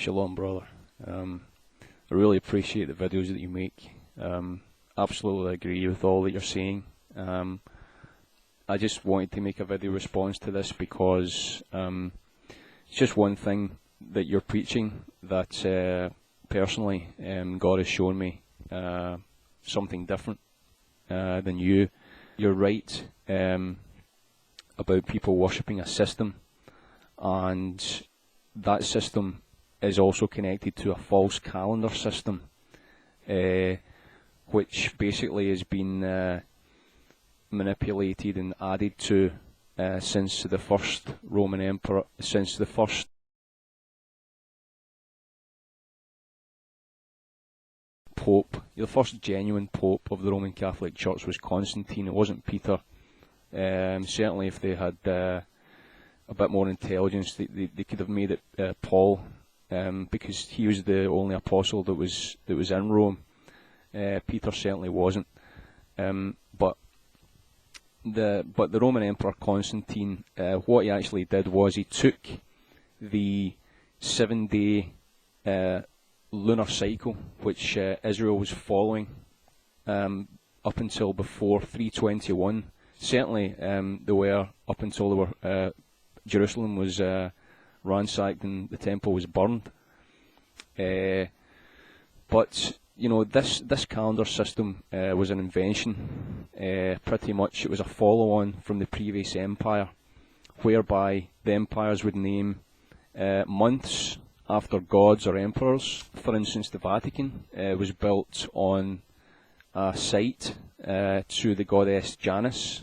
Shalom, brother. I really appreciate the videos that you make. Absolutely agree with all that you're saying. I just wanted to make a video response to this because it's just one thing that you're preaching that personally God has shown me something different than you. You're right about people worshipping a system, and that system is also connected to a false calendar system, which basically has been manipulated and added to since the first Roman Emperor, since the first Pope, the first genuine Pope of the Roman Catholic Church was Constantine. It wasn't Peter. Certainly if they had a bit more intelligence, they could have made it Paul, because he was the only apostle that was in Rome. Peter certainly wasn't. But the Roman Emperor Constantine, what he actually did was he took the 7-day lunar cycle, which Israel was following up until before 321. Certainly they were up until they were Jerusalem was ransacked and the temple was burned. But you know, this calendar system was an invention. Pretty much it was a follow-on from the previous empire, whereby the empires would name months after gods or emperors. For instance, the Vatican was built on a site to the goddess Janus.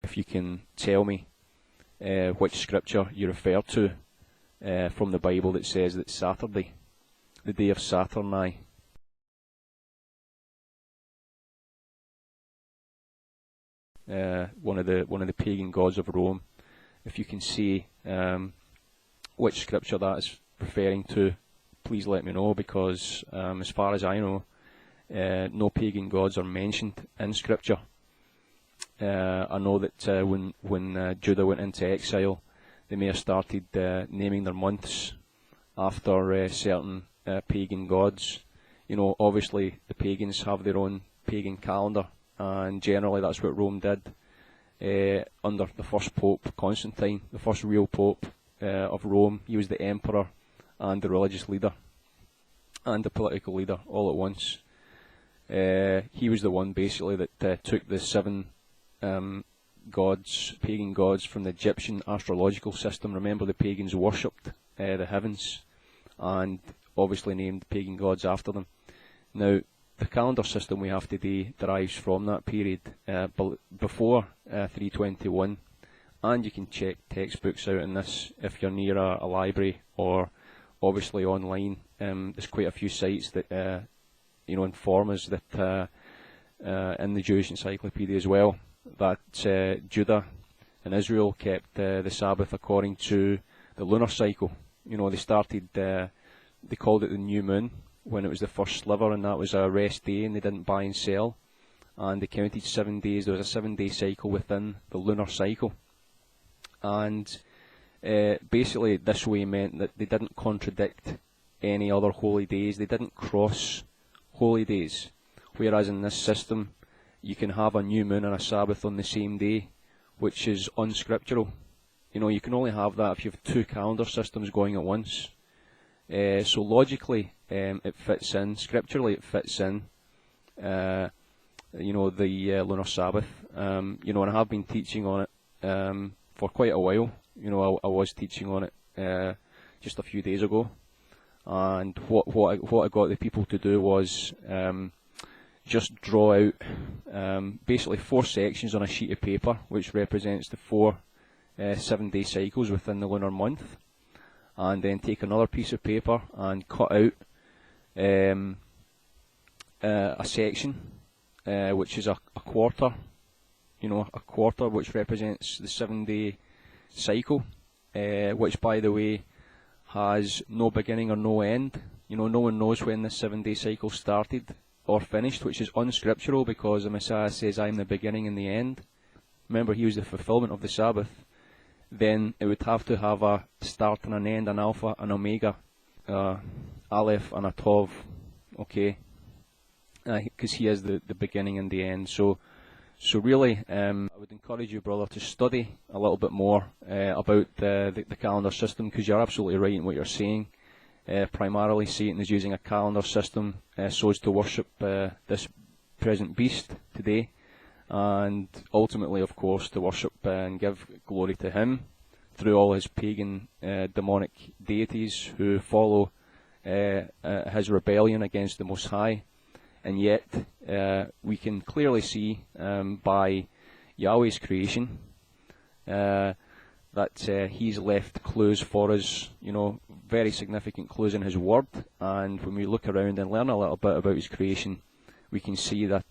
If you can tell me which scripture you refer to from the Bible that says that Saturday, the day of Saturnsday, one of the pagan gods of Rome. If you can see which scripture that is referring to, please let me know, because as far as I know, no pagan gods are mentioned in scripture. I know that when Judah went into exile, they may have started naming their months after certain pagan gods. You know, obviously the pagans have their own pagan calendar, and generally that's what Rome did under the first Pope, Constantine, the first real Pope of Rome. He was the emperor and the religious leader and the political leader all at once. He was the one basically that took the 7 gods, pagan gods, from the Egyptian astrological system. Remember, the pagans worshipped the heavens, and obviously named pagan gods after them. Now, the calendar system we have today derives from that period before 321, and you can check textbooks out on this if you're near a library, or obviously online. There's quite a few sites that inform us that in the Jewish Encyclopedia as well, that Judah and Israel kept the Sabbath according to the lunar cycle. You know, they started, they called it the new moon when it was the first sliver, and that was a rest day, and they didn't buy and sell, and they counted 7 days. There was a 7-day cycle within the lunar cycle, and basically this way meant that they didn't contradict any other holy days. They didn't cross holy days, whereas in this system you can have a new moon and a Sabbath on the same day, which is unscriptural. You know, you can only have that if you have 2 calendar systems going at once. So logically, it fits in. Scripturally, it fits in. The lunar Sabbath. And I have been teaching on it for quite a while. You know, I was teaching on it just a few days ago, and what I got the people to do was just draw out basically 4 sections on a sheet of paper, which represents the 4 7-day cycles within the lunar month, and then take another piece of paper and cut out a section which is a quarter, a quarter which represents the 7-day cycle, which, by the way, has no beginning or no end. No one knows when this 7-day cycle started or finished, which is unscriptural, because the Messiah says, "I am the beginning and the end." Remember, he was the fulfillment of the Sabbath. then it would have to have a start and an end, an alpha, an omega, aleph and a tov, okay, because he is the beginning and the end. So really, I would encourage you, brother, to study a little bit more about the calendar system, because you're absolutely right in what you're saying. Primarily, Satan is using a calendar system so as to worship this present beast today, and ultimately, of course, to worship and give glory to him through all his pagan demonic deities who follow his rebellion against the Most High. And yet, we can clearly see by Yahweh's creation that he's left clues for us, very significant clues in his word. And when we look around and learn a little bit about his creation, we can see that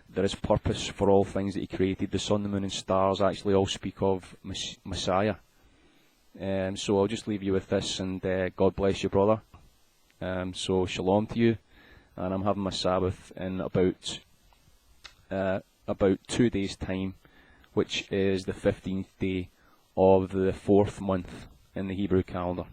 there is purpose for all things that he created. The sun, the moon and stars actually all speak of Messiah. So I'll just leave you with this, and God bless you, brother. So shalom to you, and I'm having my Sabbath in about 2 days' time, which is the 15th day of the 4th month in the Hebrew calendar.